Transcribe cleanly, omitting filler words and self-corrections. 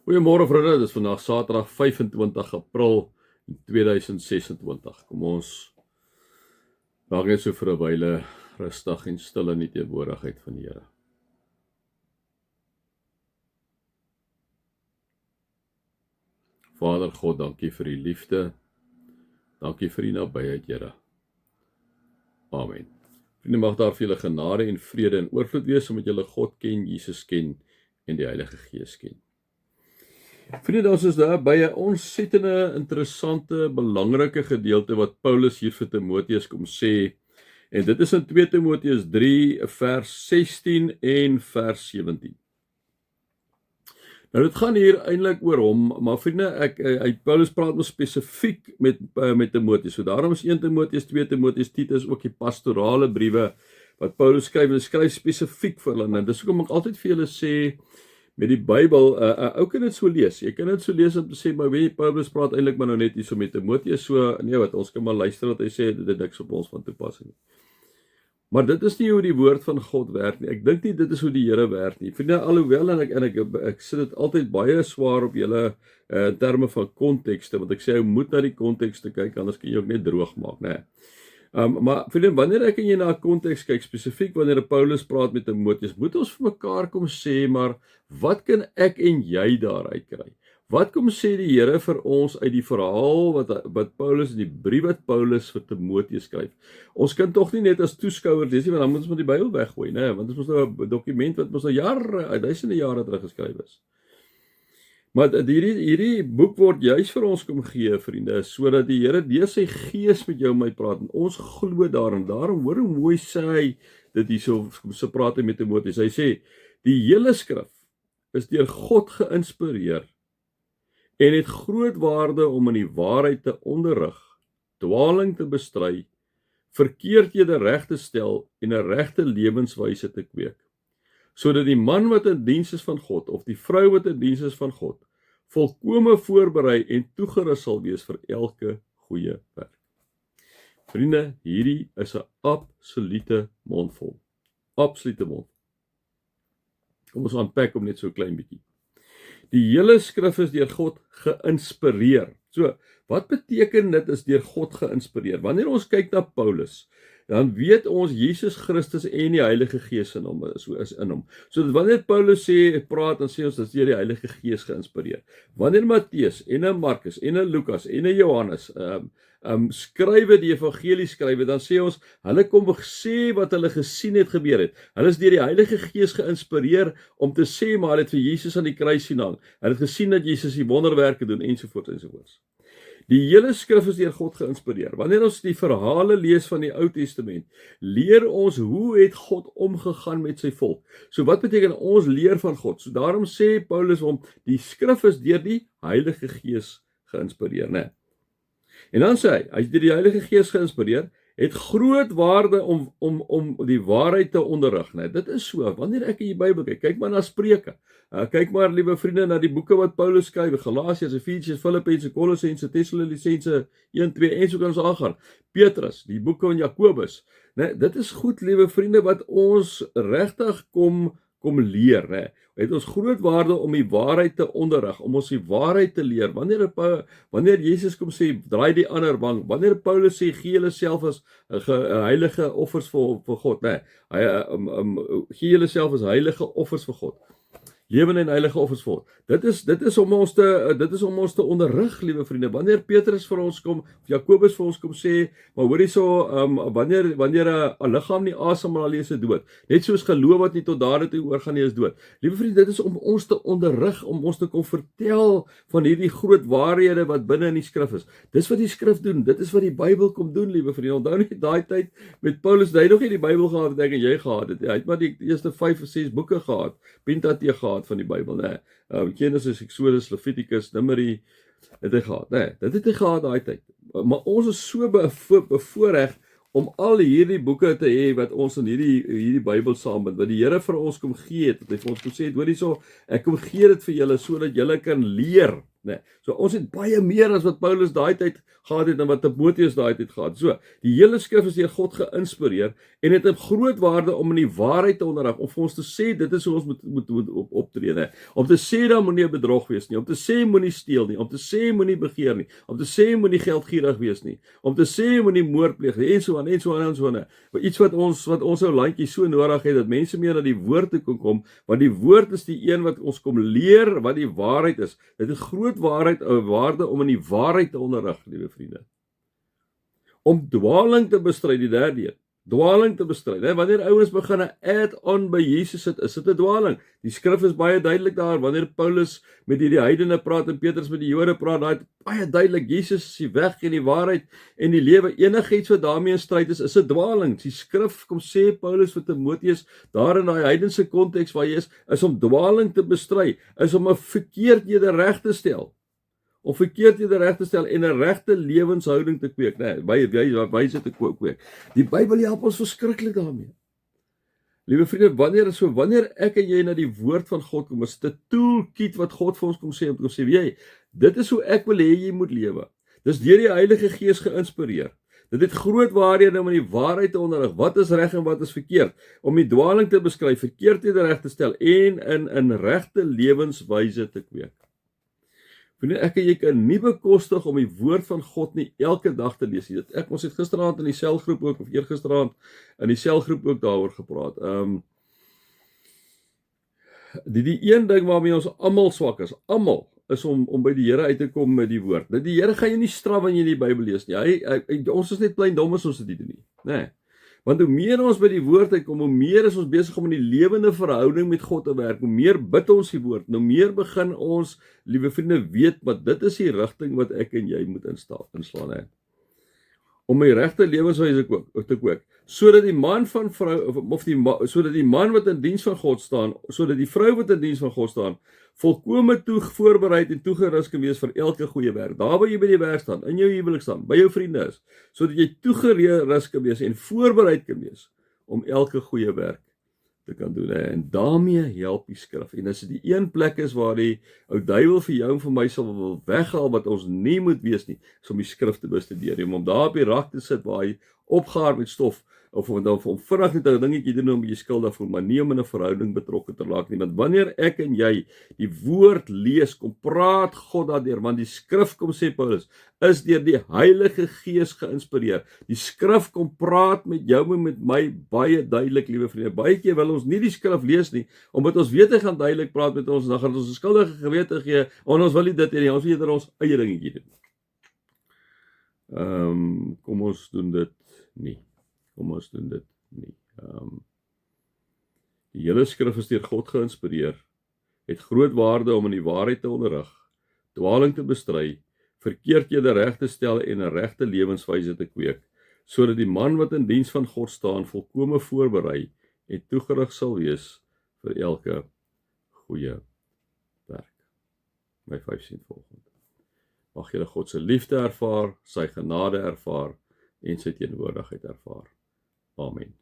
Goeiemôre vriende, dit is vandag Saterdag 25 April 2026. Kom ons raak net so vir 'n wyle rustig en stil in die teenwoordigheid van die Here. Vader God, dankie vir u liefde. Dankie vir u nabyheid, Here. Amen. Vriende, mag daar vir julle genade en vrede en oorvloed wees omdat julle God ken, Jesus ken en die Heilige Gees ken. Vriende, ons is daar by 'n ontsettende interessante, belangrike gedeelte wat Paulus hier vir Timoteus kom sê. En dit is in 2 Timoteus 3 vers 16 en vers 17. Nou dit gaan hier eintlik oor hom, maar vriende, Paulus praat ons spesifiek met Timoteus. So daarom is 1 Timoteus, 2 Timoteus, Titus ook die pastorale briewe wat Paulus skryf, en hy skryf spesifiek vir hulle. En dis hoekom ek altyd vir julle sê met die Bybel, ou kan dit so lees. Jy kan dit so lees om te sê, maar weet jy, Paulus praat eintlik maar nou net hier so met Timoteus, so nee wat, ons kan maar luister wat hy sê, dit is niks op ons van toepassing. Maar dit is nie hoe die woord van God werk nie. Ek dink nie dit is hoe die Here werk nie. Vriende, alhoewel ek sit dit altyd baie swaar op julle in terme van kontekste, want ek sê jy moet na die kontekste kyk, anders kan jy ook net droog maak, né? Maar vriende, wanneer ek en jy na 'n konteks kyk, spesifiek wanneer Paulus praat met Timoteus, moet ons vir mekaar kom sê, maar wat kan ek en jy daaruit kry? Wat kom sê die Here vir ons uit die verhaal wat Paulus in die brief wat Paulus vir Timoteus skryf? Ons kan tog nie net as toeskouers lees nie, want dan moet ons met die Bybel weggooi, né? Want dit is mos nou 'n dokument wat mos nou jare, duisende jare terug geskryf is. Maar hierdie boek word juis vir ons kom gee, vriende, sodat die Here deur sy Gees met jou en my praat, en ons glo daarin. Daarom hoor hoe mooi sê hy dit hierso, so praat hy met Timoteus. Hy sê, die hele skrif is deur God geïnspireer en het groot waarde om in die waarheid te onderrig, dwaling te bestry, verkeerdhede reg te stel en 'n regte lewenswyse te kweek, sodat die man wat in diens is van God of die vrou wat in diens is van God volkome voorberei en toegerus sal wees vir elke goeie werk. Vriende, hierdie is 'n absolute mondvol. Absolute mondvol. Kom ons aanpak hom net so klein bietjie. Die hele skrif is deur God geïnspireer. So, wat beteken dit is deur God geïnspireer? Wanneer ons kyk na Paulus, dan weet ons Jesus Christus en die Heilige Gees in hom is in hom. So wanneer Paulus praat, dan sê ons dat deur die Heilige Gees geïnspireer. Wanneer Matteus en 'n Markus en 'n Lukas en 'n Johannes skrywe die evangelie skrywe, dan sê ons hulle kom sê wat hulle gesien het gebeur het. Hulle is deur die Heilige Gees geïnspireer om te sê maar hulle het vir Jesus aan die kruis sien hang. Hulle het gesien dat Jesus die wonderwerke doen ensovoorts ensovoorts. Die hele skrif is deur God geïnspireer. Wanneer ons die verhale lees van die Ou Testament, leer ons hoe het God omgegaan met sy volk. So wat beteken ons leer van God? So daarom sê Paulus hom, die skrif is deur die Heilige Gees geïnspireer, né? En dan sê hy is deur die Heilige Gees geïnspireer, het groot waarde om die waarheid te onderrig, né? Dit is so, wanneer ek in die Bybel kyk maar na Spreuke. Kyk maar, liewe vriende, na die boeke wat Paulus skryf, Galasiërs, Efesiërs, Filippense, Kolossense, Tessalonisense 1, 2 en so kan ons aangaan. Petrus, die boeke van Jakobus, né? Dit is goed, liewe vriende, wat ons regtig kom leer, né? Het ons groot waarde om die waarheid te onderrig, om ons die waarheid te leer. Wanneer Jesus kom sê, draai die ander wang, wanneer Paulus sê, gee julle self as heilige offers vir God, né? Gee julle self as heilige offers vir God. Lewende en heilige offers vir God. Dit is om ons te onderrig, liewe vriende. Wanneer Petrus vir ons kom, of Jakobus vir ons kom sê, maar hoor hierso, wanneer 'n liggaam nie asemhaal nie, is dit dood. Net soos geloof wat nie tot dade toe oorgaan nie, is dood. Liewe vriende, dit is om ons te onderrig, om ons te kom vertel van hierdie groot waarhede wat binne in die skrif is. Dis wat die skrif doen. Dit is wat die Bybel kom doen, liewe vriende. Onthou net daai tyd met Paulus, hy het nog nie die Bybel gehad wat ek en jy gehad het. Hy het maar die eerste 5 of 6 boeke gehad, Pentateeg gehad van die Bybel, né? Genesis, Exodus, Levitikus, Numeri, het hy gehad, né? Dit het hy gehad daai tyd. Maar ons is so bevoorreg om al hierdie boeke te hê wat ons in hierdie Bybel saambind, wat die Here vir ons kom gee het, wat hy vir ons kom sê, hoor hierso, ek kom gee dit vir julle sodat julle kan leer Nee. So ons het baie meer as wat Paulus daai tyd gehad het en wat Timoteus daai tyd gehad. So, die hele skrif is deur God geïnspireer en het 'n groot waarde om in die waarheid te onderrig, om vir ons te sê dit is hoe ons moet optree, nee. Om te sê daar moenie 'n bedrog wees nie, om te sê moenie steel nie, om te sê moenie begeer nie, om te sê moenie geldgierig wees nie, om te sê moenie moord pleeg nie, en so aan. Iets wat ons ou landjie so nodig het, dat mense meer na die woord toe kan kom, want die woord is die een wat ons kom leer wat die waarheid is. Dit is groot waarde om in die waarheid te onderrig, liewe vriende. Om dwaling te bestry, die derde een. Dwaling te bestry. Wanneer ouens begin 'n add-on by Jesus sit, is dit 'n dwaling. Die skrif is baie duidelik daar. Wanneer Paulus met hierdie heidene praat en Petrus met die Jode praat, daai baie duidelik, Jesus is die weg en die waarheid en die lewe. Enigiets wat daarmee in stryd is 'n dwaling. Die skrif kom sê Paulus vir Timoteus, daar in daai heidense konteks waar jy is om dwaling te bestry, is om 'n verkeerdhede reg te stel. Om verkeerdhede reg te stel en 'n regte lewenshouding te kweek, wyse te kweek. Die Bybel help ons verskriklik daarmee. Liewe vriende, wanneer ek en jy na die woord van God kom, is dit 'n toolkit wat God vir ons kom sê, om te sê, jy, dit is hoe ek wil hê jy moet lewe. Dis deur die Heilige Gees geïnspireer. Dit het groot waarde om in die waarheid te onderrig, wat is reg en wat is verkeerd, om die dwaling te beskryf, verkeerdhede reg te stel en in 'n regte lewenswyse te kweek. Ek en jy kan nie bekostig om die woord van God nie elke dag te lees nie. Ons het gisteraand in die selgroep ook, of eergisteraand in die selgroep ook daaroor gepraat. Die een ding waarmee ons almal swak is om by die Here uit te kom met die woord. Die Here gaan jou nie straf wanneer jy die Bybel lees nie. Ons is net klein dom as ons dit nie doen nie. Nee. Want hoe meer ons by die woord uitkom, hoe meer is ons besig om in die lewende verhouding met God te werk, hoe meer bid ons die woord, hoe meer begin ons, liewe vriende, weet wat dit is die rigting wat ek en jy moet inslaan. Om my regte lewenswyse te kweek, sodat die man van vrou, sodat die man wat in diens van God staan, sodat die vrou wat in diens van God staan, volkome voorbereid en toegerus kan wees vir elke goeie werk. Daar waar jy by die werk staan, in jou huwelik staan, by jou vriende is, sodat jy toegerus kan wees en voorbereid kan wees om elke goeie werk te kan doen. En daarmee help die skrif. En as dit die een plek is waar die ou duiwel vir jou en vir my sal wil weghaal wat ons nie moet wees nie, is om die skrif te bestudeer, om daar op die rak te sit waar hy opgehaar met stof, of om vinnig net 'n dingetjie doen om jy skuldig voel, maar nie om in 'n verhouding betrokke te raak nie. Want wanneer ek en jy die woord lees, kom praat God daardeur, want die skrif, kom sê Paulus, is deur die Heilige Gees geïnspireer. Die skrif kom praat met jou en met my baie duidelik, liewe vriende. Baie keer wil ons nie die skrif lees nie, omdat ons weet hy gaan duidelik praat met ons, dan gaan ons 'n skuldige gewete gee, en ons wil nie dit hê nie, ons wil eerder ons eie dingetjie doen. Kom ons doen dit nie. Die hele skrif is deur God geïnspireer, het groot waarde om in die waarheid te onderrig, dwaling te bestry, verkeerdhede reg te stel en 'n regte lewenswyse te kweek, sodat die man wat in diens van God staan volkome voorberei en toegerig sal wees vir elke goeie werk. My 5 sent volgende. Mag julle God se liefde ervaar, sy genade ervaar en sy teenwoordigheid ervaar. Amen.